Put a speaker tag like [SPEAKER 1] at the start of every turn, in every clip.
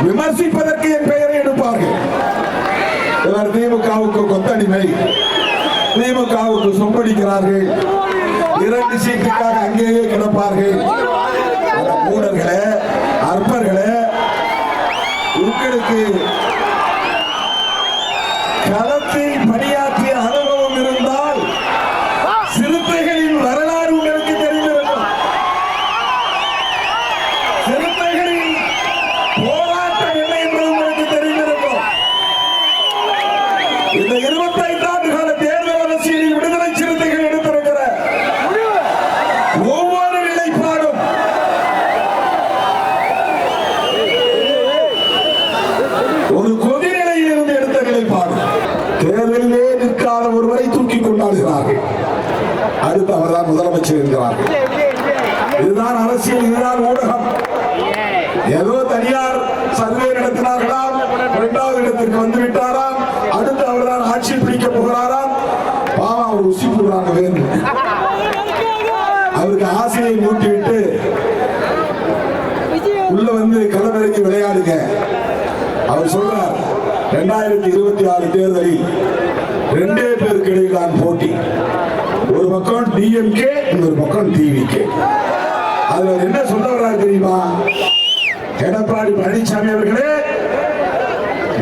[SPEAKER 1] விமர்சிப்பதற்கு என் பெயரை எடுப்பார்கள். இவர் திமுகவுக்கு கொத்தடிமை, திமுகவுக்கு சொம்படிக்கிறார்கள், 2 சீட்டுக்காக அங்கேயே கிடப்பார்கள். மூடர்களே, அற்பர்களே, உங்களுக்கு களத்தில் பணியாற்றிய அனுபவம் இருந்தால் சிறுத்தைகளின் வரலாறு உங்களுக்கு தெரிந்திருக்கும். சிறுத்தைகளின் போராட்டம் என்ன என்பது உங்களுக்கு தெரிந்திருக்கும். இந்த 25 ஆண்டு கால தேர்தல் அரசியலில் விடுதலை சிறுத்தைகள் எடுத்திருக்கிற ஒவ்வொரு நிலைப்பாடும் ஒரு கொதிநிலையில் இருந்து எடுத்த நிலைப்பாடு. தேர்தலிலே நிற்காத ஒருவரை தூக்கி கொண்டாடுகிறார்கள். அடுத்து அவர்தான் முதலமைச்சர் என்கிறார்கள். இதுதான் அரசியல், இதுதான் ஊடகம். ஏதோ தனியார் சர்வே நடத்தினார்களாம், 2வது இடத்திற்கு வந்துவிட்டாராம், அடுத்து அவர்தான் ஆட்சி பிடிக்க போகிறாராம். பாவம், அவர் உசி போடுறாங்க வேண்டும், அவருக்கு ஆசையை மூட்டிவிட்டு உள்ள வந்து களமிறங்கி விளையாடுங்க. அவர் சொல்றார், 2026 தேர்தலில் 2 பேருக்கு இடையில் தான் போட்டி. ஒரு பக்கம் டிஎம்கே, இன்னொரு பக்கம் டிவிகே. அதுல என்ன சொல்ல வர்றாரு தெரியுமா? எடப்பாடி பழனிசாமி அவர்களே,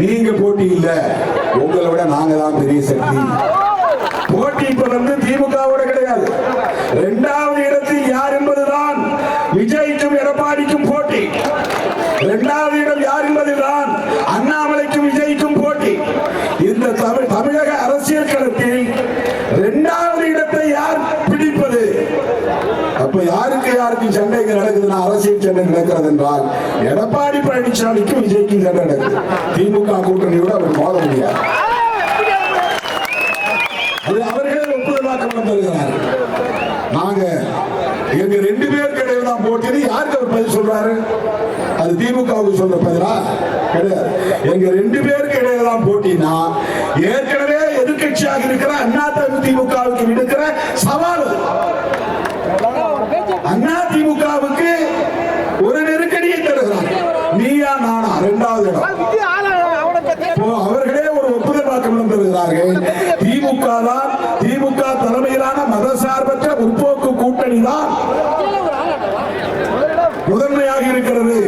[SPEAKER 1] நீங்க போட்டி இல்ல, உங்களை விட நாங்க தான் பெரிய சக்தி. போட்டி இப்ப வந்து திமுகவோட கிடையாது. 2வது இடத்தில் யார் என்பதுதான் விஜய்க்கும் எடப்பாடிக்கும் போட்டி. 2வது இடம் யார் என்பதுதான் அண்ணாமலைக்கும் விஜய்க்கும் போட்டி. இந்த தமிழக அரசியல் களத்தில் 2வது இடத்தை யார் பிடிப்பது? அப்ப யாருக்கு சண்டை நடக்குதுன்னா, அரசியல் சண்டை நடக்கிறது என்றால் எடப்பாடி பழனிசாமிக்கும் விஜய்க்கும் சண்டை நடக்குது. திமுக கூட்டணியோட அவர் மோத முடியாது. அது அவர்களே ஒப்புதலாக்கம் தருகிறார். நாங்க எங்க 2 பேருக்கு இடையில தான் போட்டி. யாருக்கு அவர் பதில் சொல்றாரு? அது திமுகவுக்கு சொல்ற பதிலா கிடையாது. எங்க 2 பேருக்கு இடையில தான் போட்டினா, ஏற்கனவே எதிர்கட்சியாக இருக்கிற அண்ணா திமுகவுக்கு விடுக்கிற சவால். அண்ணா திமுகவுக்கு ஒரு நெருக்கடியை தருகிறார். நீயா நானா 2வது இடம். அவர்களே ஒரு ஒப்புதல் வாக்குமூலம் தருகிறார்கள். திமுக தலைமையிலான மதசார்பற்ற முற்போக்கு கூட்டணி தான் முதன்மையாக இருக்கிறது.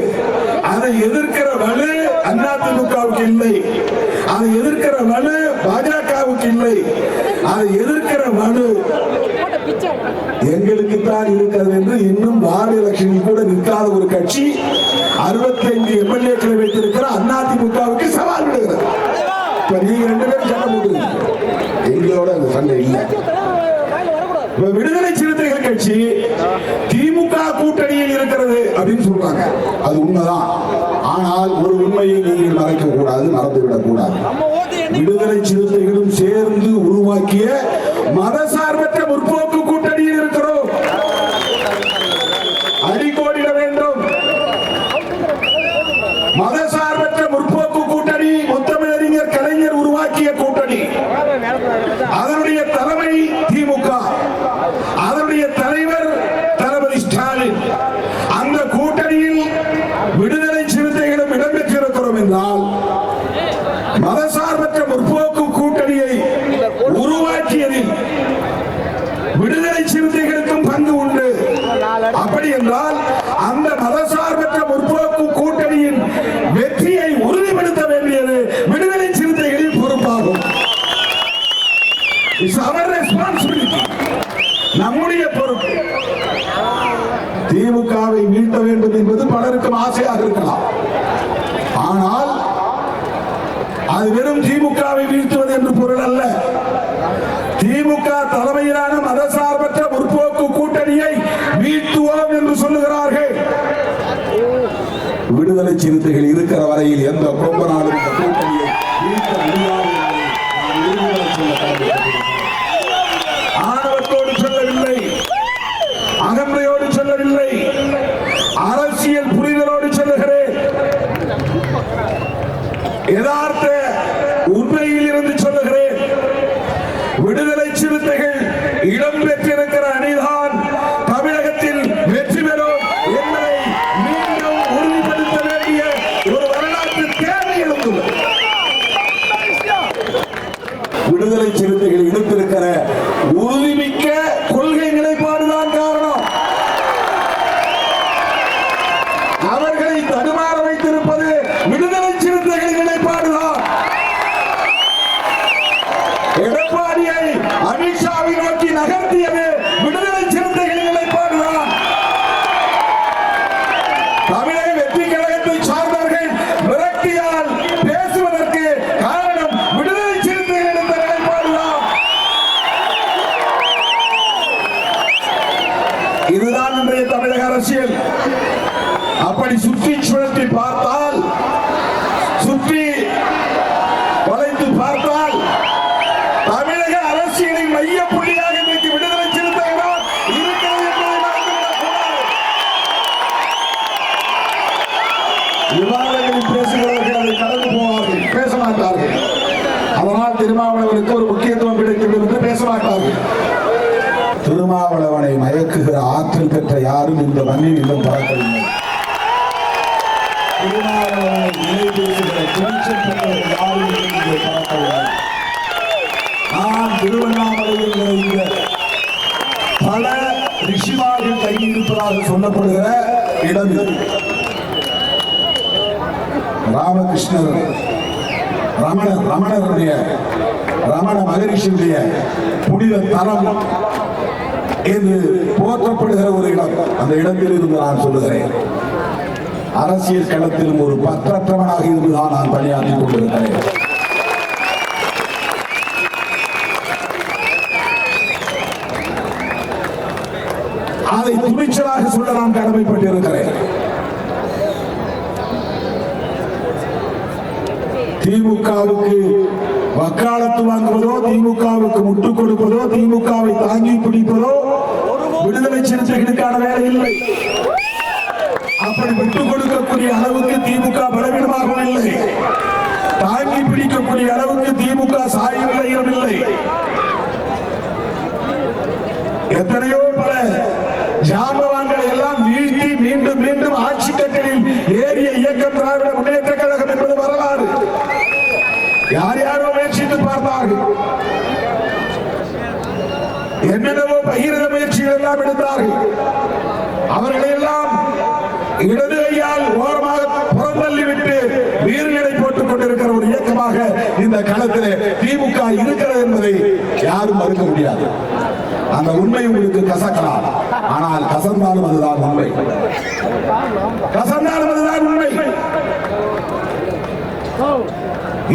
[SPEAKER 1] அதை எதிர்க்கிற வலு அதிமுகவுக்கு இல்லை, அதை எதிர்க்கிற வலு பாஜகவுக்கு இல்லை, அதை எதிர்க்கிற வலு எங்களுக்கு தான் இருக்கிறது என்று இன்னும் வார்டு எலெக்ஷனில் கூட நிற்காத ஒரு கட்சி 65 எம்எல்ஏக்களை வைத்திருக்கிற அதிமுகவுக்கு சவால் விடுகிறது. இப்ப நீங்க 2 பேரும் சண்டை போடுங்க, எங்களோட அந்த சண்டை இல்லை. விடுதலை சிறுத்தைகள் கட்சி திமுக கூட்டணியில் இருக்கிறது அப்படின்னு சொல்றாங்க. அது உண்மைதான். ஆனால் ஒரு உண்மையை நீங்கள் மறைக்க கூடாது, மறந்துவிடக் கூடாது. விடுதலை சிறுத்தைகளும் சேர்ந்து உருவாக்கிய மதசார்பற்ற முற்போக்கு கூட்டணியில் இருக்கிறோம். அடிக்கோடிட வேண்டும். மதசார்பற்ற முற்போக்கு கூட்டணி முத்தமிழறிஞர் கலைஞர் உருவாக்கிய கூட்டணி. அதனுடைய தலைமை திமுக, அதனுடைய தலைவர் தளபதி ஸ்டாலின். அந்த கூட்டணியில் விடுதலை சிறுத்தைகளும் இடம்பெற்றிருக்கிறோம் என்றால் மதசார்பற்ற முற்போக்கு கூட்டணியை உருவாக்கியதில் விடுதலை சிறுத்தைகளுக்கும் பங்கு உண்டு. அப்படி என்றால் அந்த மதசார்பற்ற முற்போக்கு கூட்டணியின் வெற்றியை உறுதிப்படுத்த வேண்டியது விடுதலை சிறுத்தைகளின் பொறுப்பாகும். நம்முடைய பொறுப்பு. திமுகவை வீழ்த்த வேண்டும் என்பது பலருக்கும் ஆசையாக இருக்கலாம். ஆனால் அது வெறும் திமுகவை வீழ்த்துவது என்று பொருள் அல்ல. திமுக தலைமையிலான மதசார்பற்ற முற்போக்கு கூட்டணியை வீழ்த்துவோம் என்று சொல்லுகிறார்கள். விடுதலை சிறுத்தைகள் இருக்கிற வரையில் எந்த கொம்பனாலும் இந்த கூட்டணியை வீழ்த்த முடியாது. ஆணவத்தோடு சொல்லவில்லை, அகந்தையோடு சொல்லவில்லை, அரசியல் புரிதலோடு சொல்லுகிறேன். யதார்த்த உண்மையில் இருந்து சொல்லுகிறேன். விடுதலை சிறுத்தைகள் இடம் பெற்றிருக்கிற அணிதான் தமிழகத்தில் வெற்றி பெறும் என்பதை மீண்டும் உறுதிப்படுத்த வேண்டிய ஒரு வரலாற்று விடுதலை சிறுத்தைகள் எடுத்திருக்கிற உறுதிமிக்க கொள்கை நிலைப்பாடுதான் காரணம். அவர்களை தடுமாற வைத்திருப்பது விடுதலை சிறுத்தைகள் நிலைப்பாடுதான். எடப்பாடியை அமித்ஷாவை நோக்கி நகர்த்தியது விடுதலை சிறுத்தைகள் நிலைப்பாடுதான். தமிழக வெற்றி கழகத்தை சார்ந்தவர்கள் விரக்தியால் பேசுவதற்கு காரணம் விடுதலை சிறுத்தைகள் எடுத்த நிலைப்பாடுதான். இதுதான் இன்றைய தமிழக அரசியல். அப்படி சுற்றி சுழற்றி பார்த்தால், சுற்றி வளைத்து பார்த்தால், தமிழக அரசியலின் மைய புள்ளியாக இன்றைக்கு விடுதலை சிறுத்தைகள் இருக்கிறது என்பதை மறந்துவிடக்கூடாது. விவாதங்களில் பேசுகிறவர்கள் அதை கடந்து போவார்கள், பேச மாட்டார்கள். அதனால் திருமாவளவனுக்கு ஒரு முக்கியத்துவம் கிடைத்துவிடும் என்று பேச மாட்டார்கள். திருமாவளவனை மயக்குகிற ஆற்றல் பெற்ற யாரும் இந்த மண்ணில் இன்னும் பறக்கவில்லை. திருமாவளவனை நிலை பேசுகிற துணிச்சல் பெற்றவர்கள் யாரும் இங்கே பறக்கவில்லை. நான் திருவண்ணாமலையில் நிறைந்த பல ரிஷிமார்கள் தங்கியிருப்பதாக சொல்லப்படுகிற இடம் இது. ராமகிருஷ்ணர் ரமணருடைய ரமண மகரிஷியுடைய புனித தலம் என்று போற்றப்படுகிற ஒரு இடம். அந்த இடத்தில் இருந்து நான் சொல்லுகிறேன், அரசியல் களத்திலும் ஒரு பற்றற்றவனாக இருந்துதான் நான் பணியாற்றிக் கொண்டிருக்கிறேன். அதை துணிச்சலாக சொல்ல நான் கடமைப்பட்டிருக்கிறேன். திமுகவுக்கு வக்காலத்து வாங்குவதோ, திமுகவுக்கு முட்டுக் கொடுப்பதோ, திமுகவை தாங்கி பிடிப்பதோ விடுதலை சிறுத்தைகளுக்கான வேலை இல்லை. அப்படி விட்டுக் கொடுக்கக்கூடிய அளவுக்கு திமுக பலவீனமாகவும் இல்லை, தாங்கி பிடிக்கக்கூடிய அளவுக்கு திமுக சாய்வு இல்லை. எத்தனையோ பல ஜாம்பவான்களை எல்லாம் வீழ்த்தி மீண்டும் மீண்டும் ஆட்சி கட்டளில் ஏறிய இயக்கம் திராவிட முன்னேற்ற கழகம் என்பது வரலாறு. யார் யாரோ முயற்சித்து பார்த்தார்கள், என்னென்னவோ பகிரத முயற்சிகள் எல்லாம் எடுத்தார்கள். அவர்களை எல்லாம் இடது கையால் ஓரமாக புறந்தள்ளிவிட்டு வீரர்களை போட்டுக் கொண்டிருக்கிற ஒரு இயக்கமாக இந்த களத்திலே திமுக இருக்கிறது என்பதை யாரும் மறுக்க முடியாது. அந்த உண்மை உங்களுக்கு கசக்கலாம், ஆனால் கசந்தாலும் அதுதான் உண்மை. கசந்தாலும் அதுதான் உண்மை.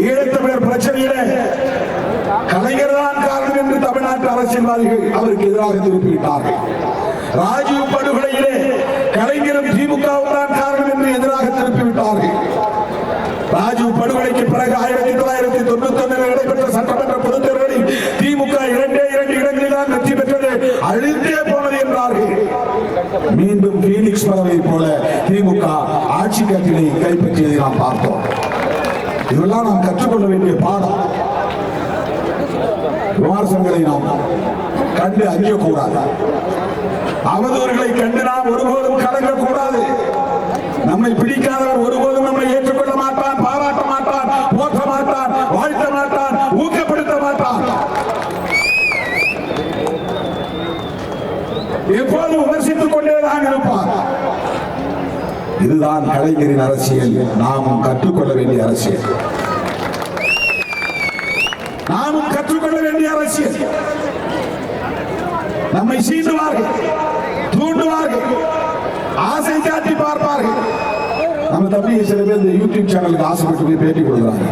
[SPEAKER 1] ஈழத்தமிழர் பிரச்சனையிலே கலைஞர் தான் காரணம் என்று தமிழ்நாட்டு அரசியல்வாதிகள் அவருக்கு எதிராக திருப்பிவிட்டார்கள். ராஜீவ் படுகொலையிலே கலைஞரும் திமுகவும் தான் காரணம் என்று எதிராக திருப்பிவிட்டார்கள். ராஜீவ் படுகொலைக்கு பிறகு 1991 நடைபெற்ற சட்டமன்ற பொதுத் தேர்தலில் திமுக 2 இடங்களில் தான் வெற்றி பெற்றது, அழிந்தே போனது என்றார்கள். மீண்டும் பீனிக்ஸ் பறவை போல திமுக ஆட்சி கட்டிலை கைப்பற்றியதை நாம் பார்த்தோம். இதெல்லாம் நாம் கற்றுக்கொள்ள வேண்டிய பாடம். விமர்சனங்களை நாம் கண்டு அஞ்சக்கூடாது, அவதூறுகளை கண்டு நாம் ஒருபோதும் கலங்கக்கூடாது. நம்மை பிடிக்காதவர் ஒருபோதும் நம்மை ஏற்றுக்கொள்ள மாட்டான், பாராட்ட மாட்டான், போற்ற மாட்டான், வாழ்த்த மாட்டான், ஊக்கப்படுத்த மாட்டான். எப்போதும் விமர்சித்துக் கொண்டேதான் இருப்பார். இதுதான் கலைஞரின் அரசியல், நாமும் கற்றுக்கொள்ள வேண்டிய அரசியல், நாமும் கற்றுக்கொள்ள வேண்டிய அரசியல். நம்மை சீண்டுவார்கள், தூண்டுவார்கள், ஆசை காட்டி பார்ப்பார்கள். நம்ம தம்பியை சில பேர் இந்த யூடியூப் சேனலுக்கு ஆசைப்பட்டு போய் பேட்டி கொடுக்குறாங்க.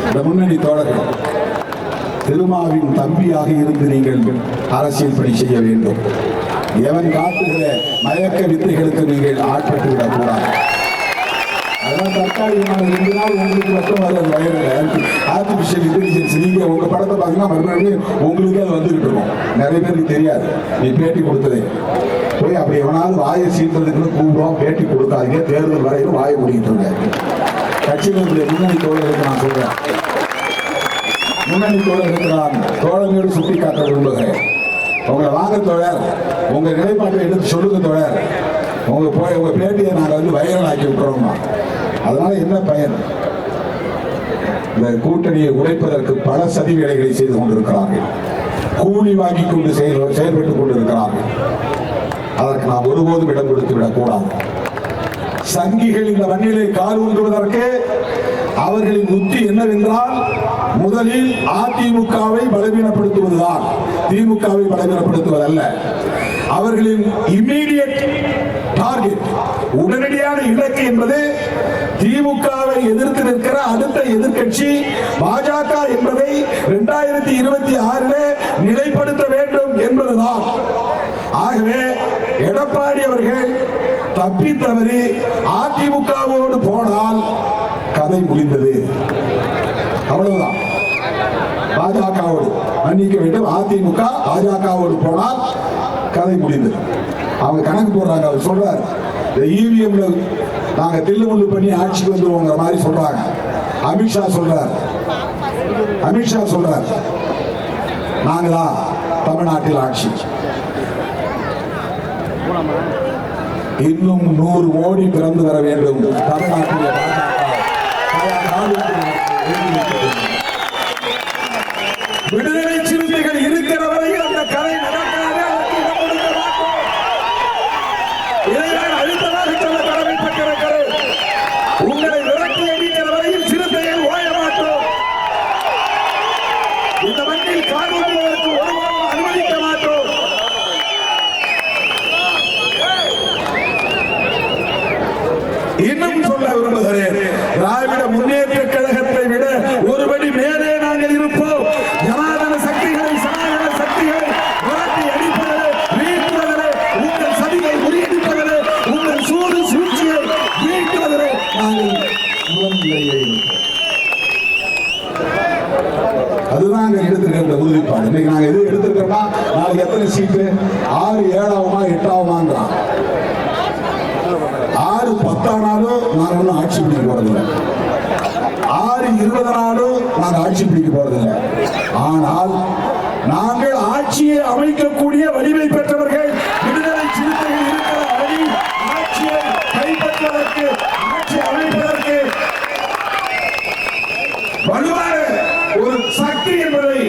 [SPEAKER 1] இந்த முன்னணி தோழர்கள், திருமாவின் தம்பியாக இருந்து நீங்கள் அரசியல் பணி செய்ய வேண்டும். எவன் காட்டுகிற மயக்க வித்தைகளுக்கு நீங்கள் ஆட்பட்டு விடக்கூடாது. அதெல்லாம் தற்காலிகமான 2 நாள் உங்களுக்கு மட்டும் வர்றது வயரில் ஆர்டிபிஷியல் இன்டெலிஜென்ஸ். நீங்க உங்க படத்தை பார்த்தீங்கன்னா மறுநாள் உங்களுக்கே அது வந்துகிட்டு இருக்கும். நிறைய பேருக்கு தெரியாது. நீ பேட்டி கொடுத்ததே போய் அப்படி எவனாவது வாயை சீன்றதுக்குன்னு கூப்பிடுவோம். பேட்டி கொடுக்காதீங்க, தேர்தல் வரைக்கும் வாயை முடிக்கிட்டு இருக்காரு. கட்சியினுடைய முன்னணி தோழர்களுக்கு நான் சொல்றேன், முன்னணி தோழர்களுக்கு நான் தோழர்களோடு சுட்டி காட்ட விரும்புகிறேன். உங்களை வாங்க தோழர், உங்க நிலைப்பாட்டை எடுத்து சொல்லுங்க தோழர். உங்க பேட்டியை நாங்கள் வைரல் ஆக்கி விட்டுறோம்னா அதனால என்ன பயன்? இந்த கூட்டணியை உடைப்பதற்கு பல சதி வேலைகளை செய்து கொண்டிருக்கிறார்கள். கூலி வாங்கிக் கொண்டு செயல்பட்டுக் கொண்டிருக்கிறார்கள். அதற்கு நாம் ஒருபோதும் இடம் கொடுத்து விடக்கூடாது. சங்கிகள் இந்த மண்ணிலே கால் ஊன்றுவதற்கு அவர்களின் உத்தி என்னவென்றால், முதலில் அதிமுகவை பலவீனப்படுத்துவதுதான், திமுகவை பலவீனப்படுத்துவதல்ல. அவர்களின் இம்மீடியட் டார்கெட், உடனடியான இலக்கு என்பது திமுகவை எதிர்த்து நிற்கிற அடுத்த எதிர்கட்சி பாஜக என்பதை 2026 நிலைப்படுத்த வேண்டும் என்பதுதான். ஆகவே எடப்பாடி அவர்கள் தப்பி தவறி அதிமுகவோடு போனால் கதை முடிந்தது. அவ்வளவுதான். பாஜகவோடு மன்னிக்க வேண்டும், அதிமுக பாஜகவோடு போனால் கதை முடிந்தது. அவங்க கணக்கு போடுறாங்க. அவர் சொல்றாரு, இவிஎம்ல நாங்க தில்லுமுள்ளு பண்ணி ஆட்சிக்கு வந்துருவோங்கிற மாதிரி சொல்றாங்க. அமித்ஷா சொல்றார் நாங்களா தமிழ்நாட்டில் ஆட்சி. இன்னும் 100 கோடி பிறந்து வர வேண்டும் தமிழ்நாட்டில். விடுதலை சிறுத்தைகள் இருக்கிற வரையில் அந்த கதை நடக்காது. அழுத்தமாக சொல்ல கடமைப்பட்டிருக்கிறது. உங்களை விரட்டி அடிக்கிற வரையில் சிறுத்தைகள் ஓய மாட்டோம். இந்த மண்ணில் காணொலிகளுக்கு ஒருவரும் அனுமதிக்க மாட்டோம். இன்னும் சொல்ல விரும்புகிறேன், திராவிட முன்னேற்ற கழகத்தை விட ஒருபடி மேலே நாங்கள் இருப்போம். ஜனாதன சக்திகளை, சனாதன சக்திகளை விரட்டி அடிப்பதிலே, வீழ்த்துவதிலே, உங்கள் சதியை முறியடிப்பதிலே, உங்கள் சூடு சூழ்ச்சியை வீழ்த்துவதிலே நாங்கள் முன்னிலையை. அதுதான் எடுத்திருக்கிற உறுதிப்பாடு. இன்னைக்கு நாங்க எது எடுத்திருக்கோம்னா, நாளைக்கு எத்தனை சீட்டு 6 7ஆகுமா 8ஆகுமான்றான். 6 10 ஆனாலும் நாங்கள் ஒன்றும் ஆட்சி பிடிக்க போறதில்லை. 6 20 ஆனாலும் நாங்கள் ஆட்சி பிடிக்க போறதில்லை. ஆனால் நாங்கள் ஆட்சியை அமைக்கக்கூடிய வலிமை பெற்றவர்கள். விடுதலை சிறுத்தைகள் இருக்கிற வழி ஆட்சியை கைப்பற்றுவதற்கு, ஆட்சி அமைப்பதற்கு வலுவான ஒரு சக்தி என்பதை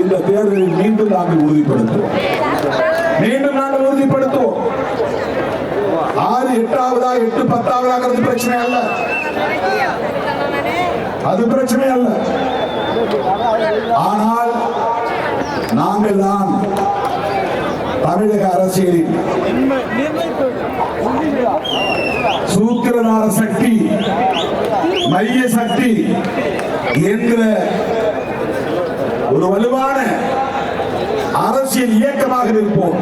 [SPEAKER 1] இந்த தேர்தலில் மீண்டும் நாங்கள் உறுதிப்படுத்துவோம். 6 8ஆவதா 8 10ஆவதாங்கிறது பிரச்சனை அல்ல. அது பிரச்சனை அல்ல. ஆனால் நாங்கள் தான் தமிழக அரசியலில் சூத்திரதார சக்தி, மைய சக்தி என்கிற ஒரு வலுவான அரசியல் இயக்கமாக இருப்போம்.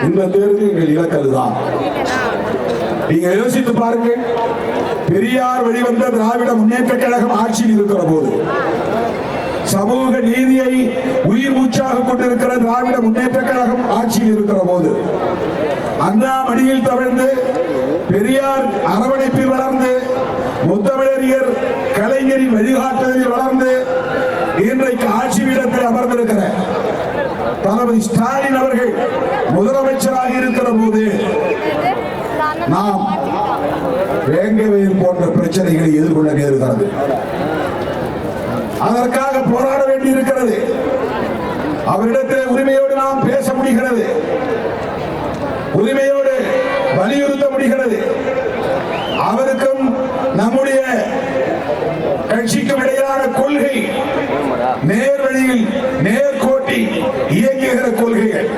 [SPEAKER 1] இந்த தேர்தல் எங்கள் இலக்கதுதான். நீங்க யோசித்து பாருங்க, பெரியார் வெளிவந்த திராவிட முன்னேற்ற கழகம் ஆட்சியில் இருக்கிற போது, சமூக நீதியை உயிர் மூச்சாக கொண்டிருக்கிற திராவிட முன்னேற்ற கழகம் ஆட்சியில் இருக்கிற போது, அண்ணா மடியில் தவழ்ந்து, பெரியார் அரவணைப்பில் வளர்ந்து, முத்தமிழறிஞர் கலைஞரின் வழிகாட்டுதலில் வளர்ந்து, இன்றைக்கு ஆட்சி பீடத்தில் அமர்ந்திருக்கிற தளபதி ஸ்டாலின் அவர்கள் முதலமைச்சராக இருக்கிற போது நாம் வேங்கவேல் போன்ற பிரச்சனைகளை எதிர்கொள்ள நேருகிறது. அதற்காக போராட வேண்டி இருக்கிறது. அவரிடத்தில் உரிமையோடு நாம் பேச முடிகிறது, உரிமையோடு வலியுறுத்த முடிகிறது. அவருக்கும் நம்முடைய கட்சிக்கும் இடையிலான கொள்கை நேர்வழியில் நேர்கோட்டி இயங்குகிற கொள்கைகள்.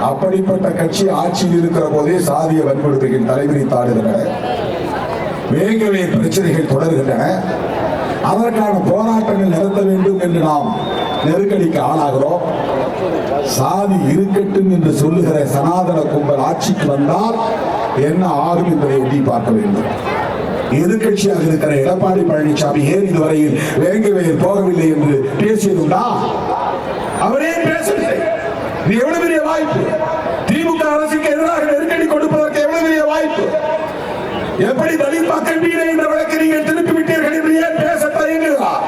[SPEAKER 1] அப்படிப்பட்ட கட்சி ஆட்சியில் இருக்கிற போதே சாதிய வன்கொடுமையின் தலைவிரி தாடுகின்றன, வேங்கவே பிரச்சனைகள் தொடர்கின்றன. அதற்கான போராட்டங்கள் நடத்த வேண்டும் என்று நாம் நெருக்கடிக்கு ஆளாகிறோம். சாதி இருக்கட்டும் என்று சொல்லுகிற சனாதன கும்பல் ஆட்சிக்கு வந்தால் என்ன ஆகும் என்பதை எண்ணி பார்க்க வேண்டும். எதிர்கட்சியாக இருக்கிற எடப்பாடி பழனிசாமி ஏன் இதுவரையில் வேங்கவேல் போகவில்லை என்று பேசியதுண்டா? அவரே பேசவில்லை. இது எவ்வளவு பெரிய வாய்ப்பு! திமுக அரசுக்கு எதிராக நெருக்கடி கொடுப்பதற்கு எவ்வளவு பெரிய வாய்ப்பு! எப்படி தலித் மக்கள் மீது என்ற வழக்கை நீங்கள் திருப்பி விட்டீர்கள் என்று ஏன் பேச தயங்குகிறார்?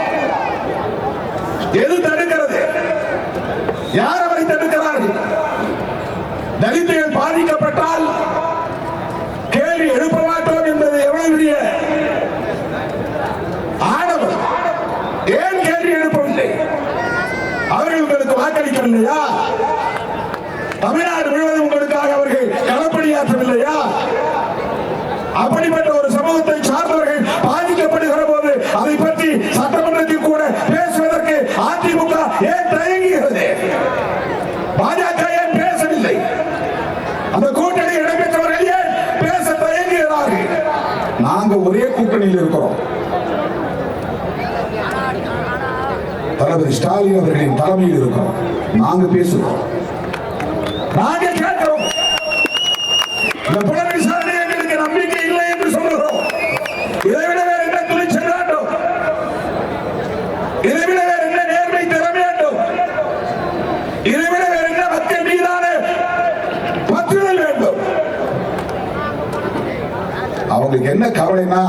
[SPEAKER 1] எது தடுக்கிறது? யார் அவரை தடுக்கிறார்கள்? தலித்துகள் பாதிக்கப்பட்டால் கேள்வி எழுப்ப மாட்டோம் என்பது எவ்வளவு பெரிய அளிக்கவில்லையா? தமிழ்நாடு முழுவதும் உங்களுக்காக அவர்கள் களப்பணியாற்றவில்லையா? அப்படிப்பட்ட ஒரு சமூகத்தை சார்ந்தவர்கள் பாதிக்கப்படுகிற போது அதை பற்றி சட்டமன்றத்தில் கூட பேசுவதற்கு அதிமுக ஏன் தயங்குகிறது? பாஜக ஏன் பேசவில்லை? அந்த கூட்டணி இடம்பெற்றவர்கள் ஏன் பேச தயங்குகிறார்கள்? நாங்க ஒரே கூட்டணியில் இருக்கிறோம். தளபதி ஸ்டாலின் அவர்களின் தலைமையில் இருக்கிறோம். நாங்க பேசுகிறோம், நாங்க கேட்கிறோம். இந்த புலன் விசாரணை எங்களுக்கு நம்பிக்கை இல்லை என்று சொல்லுகிறோம். இதைவிட வேறு என்ன துணிச்சல் வேண்டும்? இதைவிட வேறு என்ன நேர்மை திறமை வேண்டும்? இதைவிட வேறு என்ன மக்கள் மீதான பற்றுதல் வேண்டும்? அவங்களுக்கு என்ன கவலைனா,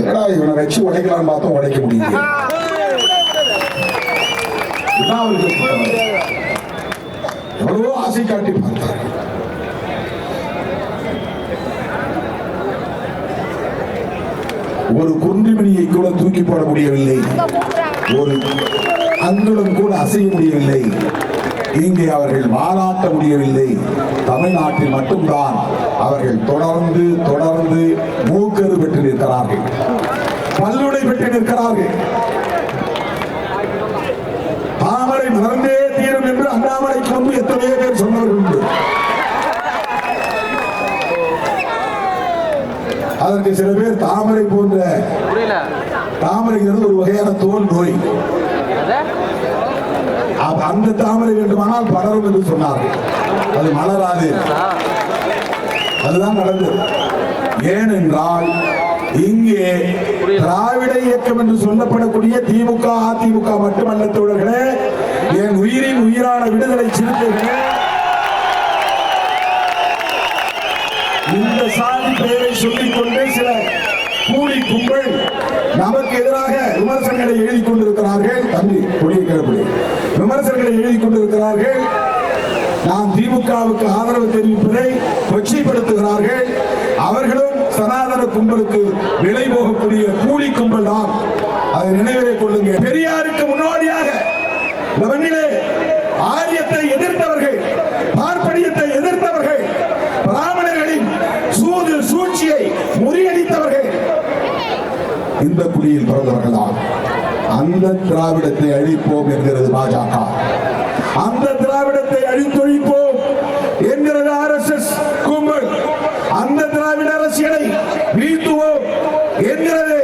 [SPEAKER 1] என்னடா இவனை வச்சு உடைக்கலான்னு பார்த்தோம், உடைக்க முடியுது. எவ்வளவோ ஆசை காட்டி பார்த்தார்கள். ஒரு குன்றிமணியை கூட தூக்கி போட முடியவில்லை, ஒரு அங்குலம் கூட அசைய முடியவில்லை, இங்கே அவர்கள் மாறாட்ட முடியவில்லை. தமிழ்நாட்டில் மட்டும்தான் அவர்கள் தொடர்ந்து தொடர்ந்து மூக்கரு பெற்று நிற்கிறார்கள், பல்லுடை பெற்று நிற்கிறார்கள். தாமரை மலர்ந்தே தீரும் என்று அண்ணாமலைக்கு முன்பு எத்தனையோ பேர் சொன்னவர்கள் உண்டு. அதற்கு சில பேர் தாமரை போன்ற, தாமரைங்கிறது ஒரு வகையான தோல் நோய், அந்த தாமரை வேண்டுமானால் பலரும் என்று சொன்னார்கள். அது மலராது. அதுதான் நடந்தது. ஏனென்றால் இங்கே திராவிட இயக்கம் என்று சொல்லப்படக்கூடிய திமுக அதிமுக மட்டுமல்ல தோழர்களே, என் உயிரின் உயிரான விடுதலை சிறுத்தைகளே, இந்த சாதி பெயரை சொல்லிக் கொண்டு சில கூலி கும்பல் நமக்கு எதிராக விமர்சனங்களை எழுதி கொண்டிருக்கிறார்கள். தம்பி கொடியை விமர்சனங்களை எழுதி கொண்டிருக்கிறார்கள். நாம் திமுகவுக்கு ஆதரவு தெரிவிப்பதை கொச்சைப்படுத்துகிறார்கள். அவர்களும் சனாதன கும்பலுக்கு விலை போகக்கூடிய கூலி கும்பல் தான். அதை நினைவிலே கொள்ளுங்க. பெரியாருக்கு முன்னோடியாக ஆரியத்தை எதிர்த்தவர்கள், பார்ப்பனியத்தை எதிர்த்தவர்கள், பிராமணர்களின் சூது சூழ்ச்சியை முறியடித்தவர்கள் இந்த குடியில் பிறந்தவர்கள் தான். அந்த திராவிடத்தை அழிப்போம் என்கிறது பாஜக. அந்த திராவிடத்தை அழித்தொழிப்போம் என்கிறது RSS கும்பல். அந்த திராவிட அரசியலை வீழ்த்துவோம் என்கிறது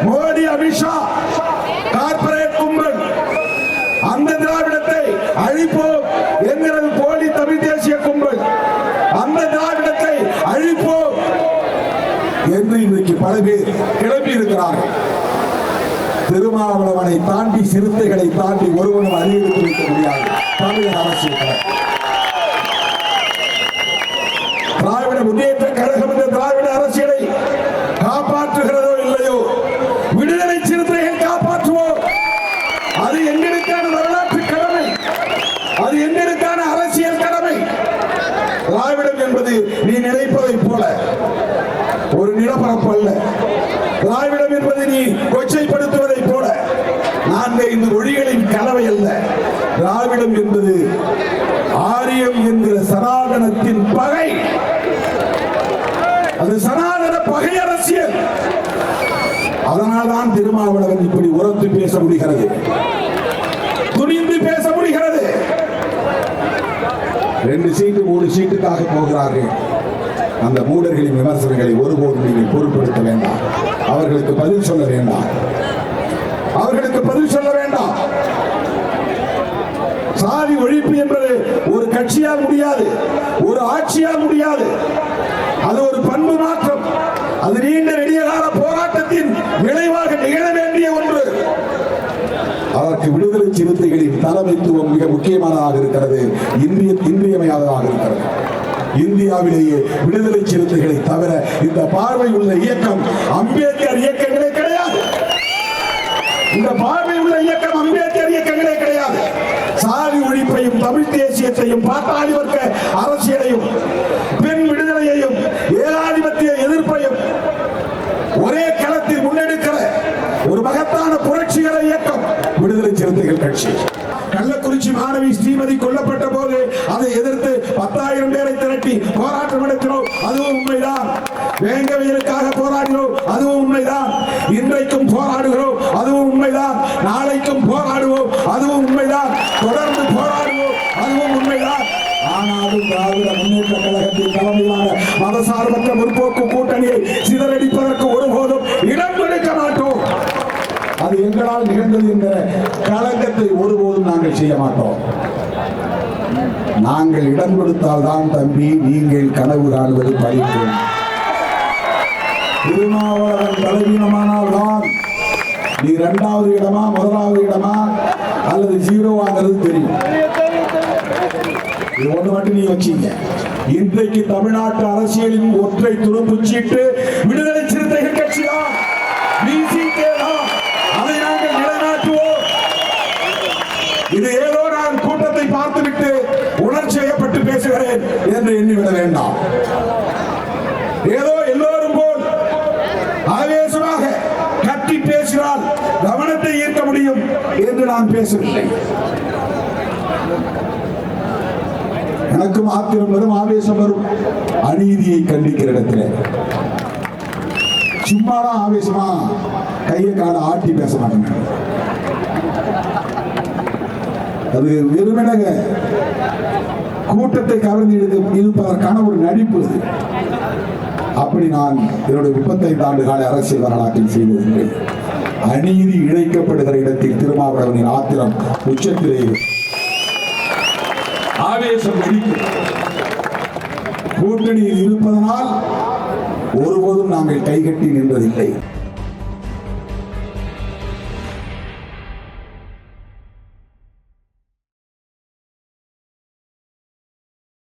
[SPEAKER 1] மோடி அமித்ஷா கார்ப்பரேட் கும்பல். அந்த திராவிடத்தை அழிப்போம் என்கிறது போலி தமிழ் தேசிய கும்பல். அந்த திராவிடத்தை அழிப்போம் என்று இன்றைக்கு பல பேர் கிளம்பி இருக்கிறார்கள். திருமாவளவனை தாண்டி, சிறுத்தைகளை தாண்டி ஒருவனும் அறிவித்து வைக்க முடியாது தமிழக அரசியல். திராவிட முன்னேற்ற கழகம் இந்த திராவிட அரசியலை காப்பாற்றுகிறதோ இல்லையோ, விடுதலை சிறுத்தைகள் காப்பாற்றுவோம். அது எங்களுக்கான வரலாற்று கடமை, அது எங்களுக்கான அரசியல் கடமை. திராவிடம் என்பது நீ நினைப்பதை போல ஒரு நிலப்பரப்பு அல்ல. திராவிடம் என்பது நீ கொச்சைப்படுத்துவதை போல 4-5 மொழிகளின் கலவை அல்ல. திராவிடம் என்பது ஆரியம் என்கிற சனாதனத்தின் பகை. அது சனாதன பகை அரசியல். அதனால்தான் திருமாவளவன் இப்படி உரத்து பேச முடிகிறது, துணிந்து பேச முடிகிறது. 2 சீட்டு 3 சீட்டுக்காக போகிறார்கள். அந்த மூடர்களின் விமர்சனங்களை ஒருபோதும் நீங்கள் பொருட்படுத்த வேண்டாம். அவர்களுக்கு பதில் சொல்ல வேண்டாம், அவர்களுக்கு பதில் சொல்ல வேண்டாம். சாதி ஒழிப்பு என்பது ஒரு கட்சியால் முடியாது, ஒரு ஆட்சியால் முடியாது. அது ஒரு பண்பு மாற்றம். அது நீண்ட நெடிய கால போராட்டத்தின் விளைவாக நிகழ வேண்டிய ஒன்று. அதற்கு விடுதலை சிறுத்தைகளின் தலைமைத்துவம் மிக முக்கியமானதாக இருக்கிறது, இன்றியமையாததாக இருக்கிறது. இந்தியாவிலேயே விடுதலை சிறுத்தைகளை தவிர இந்த பார்வை உள்ள இயக்கம் அம்பேத்கர் இயக்கங்களே கிடையாது. இந்த பார்வை உள்ள இயக்கம் அம்பேத்கர் இயக்கங்களே கிடையாது. சாதி ஒழிப்பையும், தமிழ் தேசியத்தையும், பாட்டாளி வர்க்க அரசியலையும், பெண் விடுதலையையும், ஏகாதிபத்திய எதிர்ப்பையும் ஒரே களத்தில் முன்னெடுக்கிற ஒரு மகத்தான புரட்சிகர இயக்கம் விடுதலை சிறுத்தைகள் கட்சி. கள்ளக்குறிச்சி மாணவி ஸ்ரீமதி கொல்லப்பட்ட போது அதை எதிர்த்து 10,000 பேரை திரட்டி போராட்டம் நடத்தினோம், அதுவும் உண்மைதான். வேங்கவையலுக்காக போராடினோம், அதுவும் உண்மைதான். இன்றைக்கும் போராடுகிறோம், அதுவும் உண்மைதான். நாளைக்கும் போராடுவோம், அதுவும் உண்மைதான். தொடர்ந்து போராடுவோம், அதுவும் உண்மைதான். ஆனாலும் திராவிட முன்னேற்ற கழகத்தின் தலைமையிலான மதசார்பற்ற முற்போக்கு கூட்டணியை சிதறடிப்பதற்கு ஒருபோதும் இடம் கொடுக்க மாட்டோம். அது எங்களால் நிகழ்ந்தது என்ற களங்கத்தை ஒருபோதும் நாங்கள் செய்ய மாட்டோம். நாங்கள் இடம் கொடுத்தால் தான் தம்பி நீங்கள் கனவு காணுவது பலிக்கும். திருமாவளவன் பலவீனமானால் தான் நீ 2வது இடமா 1வது இடமா அல்லது 0வாங்கிறது தெரியும். இது ஒன்று மட்டும் நீ வச்சீங்க. இன்றைக்கு தமிழ்நாட்டு அரசியலின் ஒற்றை துரும்பு சீட்டு விடுதலை சிறுத்தைகள் கட்சி தான், அதை நாங்கள் நிலைநாட்டுவோம். இது ஏதோ நான் கூட்டத்தை பார்த்துவிட்டு உணர்ச்சி செய்யப்பட்டு பேசுகிறேன் என்று எண்ணிவிட வேண்டாம். ஏதோ எல்லோரும் போல் ஆவேசமாக கத்தி பேசினால் கவனத்தை ஈர்க்க முடியும் என்று நான் பேசவில்லை. எனக்கும் ஆத்திரம் வரும், ஆவேசம் வரும். அநீதியை கண்டிக்கிற இடத்துல சும்மாதான் ஆவேசமா கையை கால ஆட்டி பேச மாட்டேங்க. அது வெறுமனக கூட்டத்தை கவர்ந்து இருப்பதற்கான ஒரு நடிப்பு. அப்படி நான் என்னுடைய 35 ஆண்டு கால அரசியல் வரலாற்றில் செய்வதில்லை. அநீதி இழைக்கப்படுகிற இடத்தில் திருமாவளவனின் ஆத்திரம் உச்சத்திலே ஆவேசம் வெடிக்கும். கூட்டணியில் இருப்பதனால் ஒருபோதும் நாங்கள் கைகட்டி நின்றதில்லை.